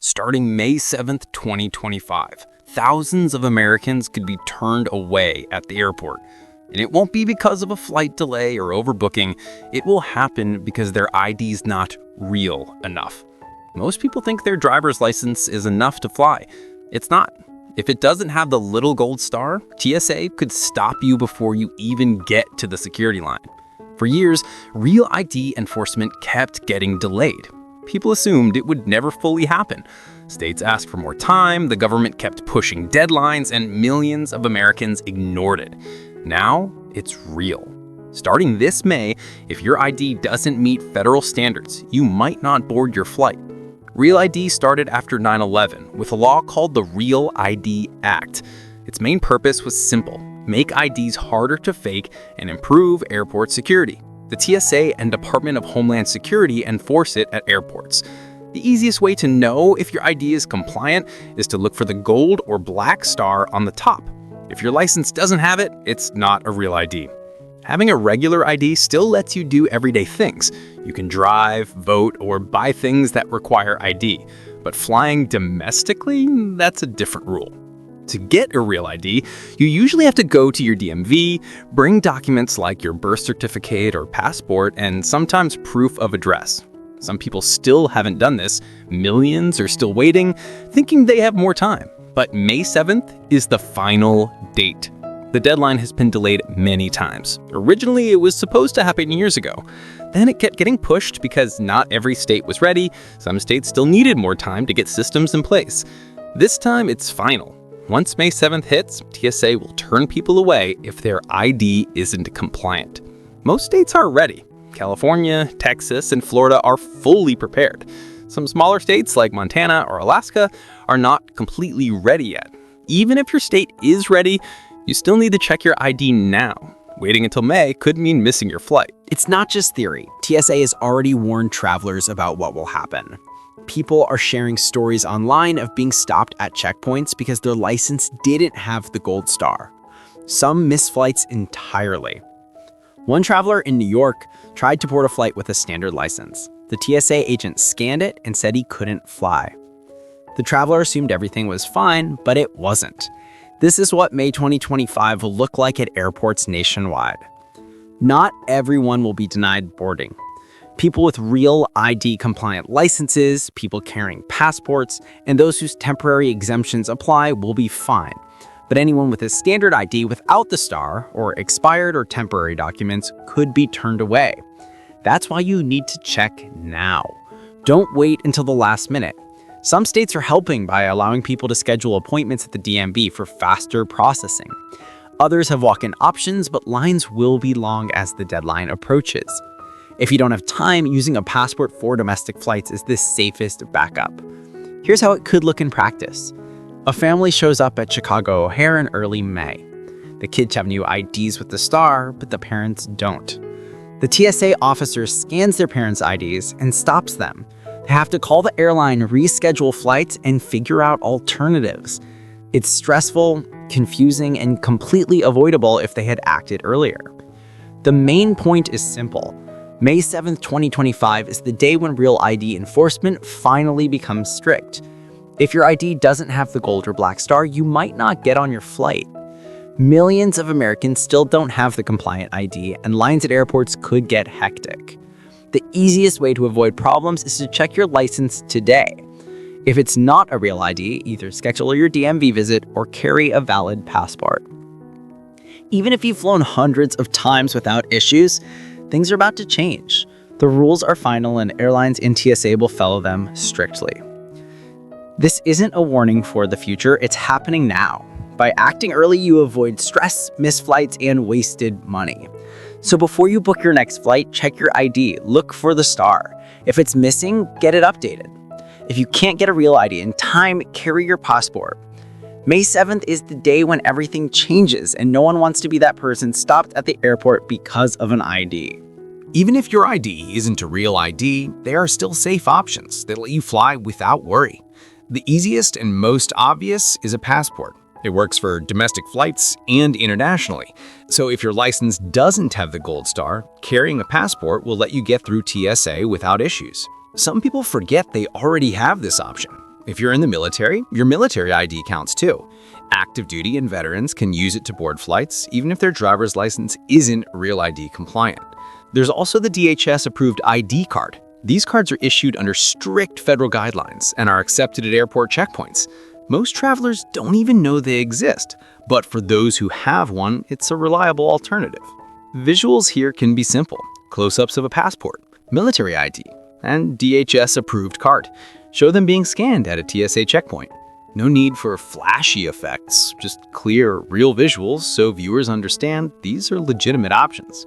Starting May 7th, 2025, thousands of Americans could be turned away at the airport. And it won't be because of a flight delay or overbooking. It will happen because their ID's not real enough. Most people think their driver's license is enough to fly. It's not. If it doesn't have the little gold star, TSA could stop you before you even get to the security line. For years, real ID enforcement kept getting delayed. People assumed it would never fully happen. States asked for more time, the government kept pushing deadlines, and millions of Americans ignored it. Now, it's real. Starting this May, if your ID doesn't meet federal standards, you might not board your flight. Real ID started after 9/11 with a law called the Real ID Act. Its main purpose was simple: make IDs harder to fake and improve airport security. The TSA and Department of Homeland Security enforce it at airports. The easiest way to know if your ID is compliant is to look for the gold or black star on the top. If your license doesn't have it, it's not a real ID. Having a regular ID still lets you do everyday things. You can drive, vote, or buy things that require ID. But flying domestically, that's a different rule. To get a real ID, you usually have to go to your DMV, bring documents like your birth certificate or passport, and sometimes proof of address. Some people still haven't done this. Millions are still waiting, thinking they have more time. But May 7th is the final date. The deadline has been delayed many times. Originally, it was supposed to happen years ago. Then it kept getting pushed because not every state was ready. Some states still needed more time to get systems in place. This time, it's final. Once May 7th hits, TSA will turn people away if their ID isn't compliant. Most states are ready. California, Texas, and Florida are fully prepared. Some smaller states like Montana or Alaska are not completely ready yet. Even if your state is ready, you still need to check your ID now. Waiting until May could mean missing your flight. It's not just theory. TSA has already warned travelers about what will happen. People are sharing stories online of being stopped at checkpoints because their license didn't have the gold star. Some miss flights entirely. One traveler in New York tried to board a flight with a standard license. The TSA agent scanned it and said he couldn't fly. The traveler assumed everything was fine, but it wasn't. This is what May 2025 will look like at airports nationwide. Not everyone will be denied boarding. People with real ID-compliant licenses, people carrying passports, and those whose temporary exemptions apply will be fine. But anyone with a standard ID without the star, or expired or temporary documents, could be turned away. That's why you need to check now. Don't wait until the last minute. Some states are helping by allowing people to schedule appointments at the DMV for faster processing. Others have walk-in options, but lines will be long as the deadline approaches. If you don't have time, using a passport for domestic flights is the safest backup. Here's how it could look in practice. A family shows up at Chicago O'Hare in early May. The kids have new IDs with the star, but the parents don't. The TSA officer scans their parents' IDs and stops them. They have to call the airline, reschedule flights, and figure out alternatives. It's stressful, confusing, and completely avoidable if they had acted earlier. The main point is simple. May 7th, 2025 is the day when Real ID enforcement finally becomes strict. If your ID doesn't have the gold or black star, you might not get on your flight. Millions of Americans still don't have the compliant ID, and lines at airports could get hectic. The easiest way to avoid problems is to check your license today. If it's not a real ID, either schedule your DMV visit or carry a valid passport. Even if you've flown hundreds of times without issues, things are about to change. The rules are final and airlines and TSA will follow them strictly. This isn't a warning for the future, it's happening now. By acting early, you avoid stress, missed flights, and wasted money. So before you book your next flight, check your ID, look for the star. If it's missing, get it updated. If you can't get a real ID in time, carry your passport. May 7th is the day when everything changes, and no one wants to be that person stopped at the airport because of an ID. Even if your ID isn't a real ID, there are still safe options that let you fly without worry. The easiest and most obvious is a passport. It works for domestic flights and internationally. So if your license doesn't have the gold star, carrying a passport will let you get through TSA without issues. Some people forget they already have this option. If you're in the military, your military ID counts too. Active duty and veterans can use it to board flights, even if their driver's license isn't Real ID compliant. There's also the DHS-approved ID card. These cards are issued under strict federal guidelines and are accepted at airport checkpoints. Most travelers don't even know they exist, but for those who have one, it's a reliable alternative. Visuals here can be simple: close-ups of a passport, military ID, and DHS-approved card. Show them being scanned at a TSA checkpoint. No need for flashy effects, just clear, real visuals so viewers understand these are legitimate options.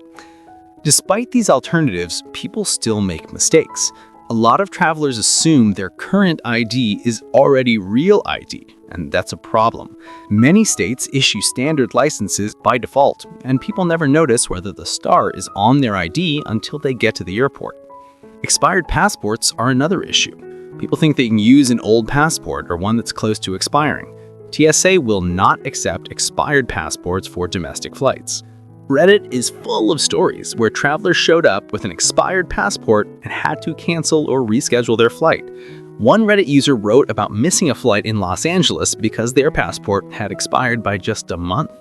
Despite these alternatives, people still make mistakes. A lot of travelers assume their current ID is already Real ID, and that's a problem. Many states issue standard licenses by default, and people never notice whether the star is on their ID until they get to the airport. Expired passports are another issue. People think they can use an old passport or one that's close to expiring. TSA will not accept expired passports for domestic flights. Reddit is full of stories where travelers showed up with an expired passport and had to cancel or reschedule their flight. One Reddit user wrote about missing a flight in Los Angeles because their passport had expired by just a month.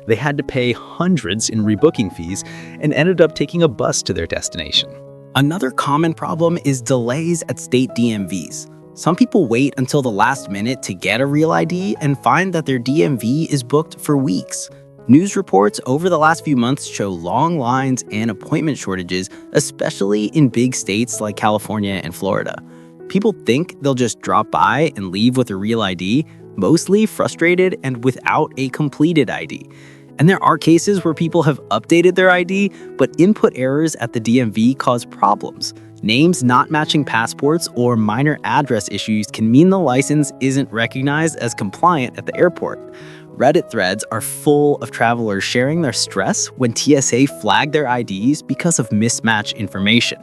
They had to pay hundreds in rebooking fees and ended up taking a bus to their destination. Another common problem is delays at state DMVs. Some people wait until the last minute to get a Real ID and find that their DMV is booked for weeks. News reports over the last few months show long lines and appointment shortages, especially in big states like California and Florida. People think they'll just drop by and leave with a Real ID, mostly frustrated and without a completed ID. And there are cases where people have updated their ID, but input errors at the DMV cause problems. Names not matching passports or minor address issues can mean the license isn't recognized as compliant at the airport. Reddit threads are full of travelers sharing their stress when TSA flagged their IDs because of mismatched information.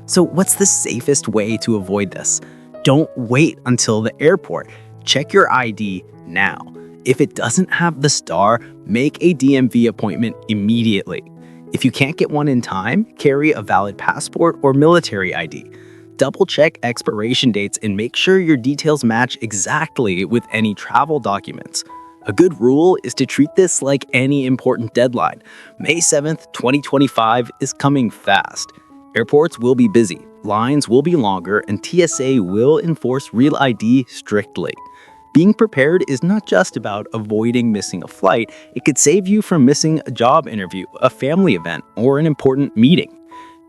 So what's the safest way to avoid this? Don't wait until the airport. Check your ID now. If it doesn't have the star, make a DMV appointment immediately. If you can't get one in time, carry a valid passport or military ID. Double-check expiration dates and make sure your details match exactly with any travel documents. A good rule is to treat this like any important deadline. May 7th, 2025 is coming fast. Airports will be busy, lines will be longer, and TSA will enforce Real ID strictly. Being prepared is not just about avoiding missing a flight, it could save you from missing a job interview, a family event, or an important meeting.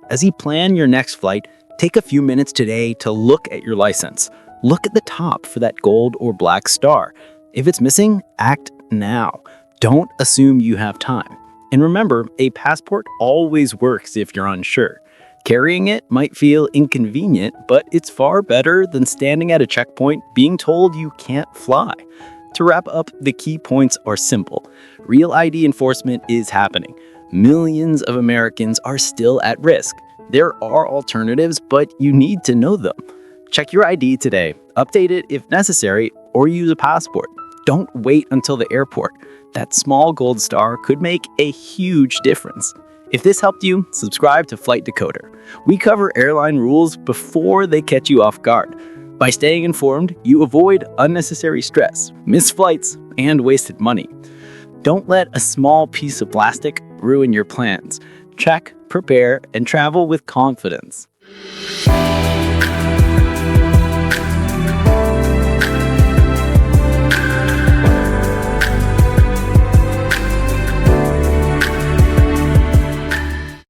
As you plan your next flight, take a few minutes today to look at your license. Look at the top for that gold or black star. If it's missing, act now. Don't assume you have time. And remember, a passport always works if you're unsure. Carrying it might feel inconvenient, but it's far better than standing at a checkpoint being told you can't fly. To wrap up, the key points are simple. Real ID enforcement is happening. Millions of Americans are still at risk. There are alternatives, but you need to know them. Check your ID today, update it if necessary, or use a passport. Don't wait until the airport. That small gold star could make a huge difference. If this helped you, subscribe to Flight Decoder. We cover airline rules before they catch you off guard. By staying informed, you avoid unnecessary stress, missed flights, and wasted money. Don't let a small piece of plastic ruin your plans. Check, prepare, and travel with confidence.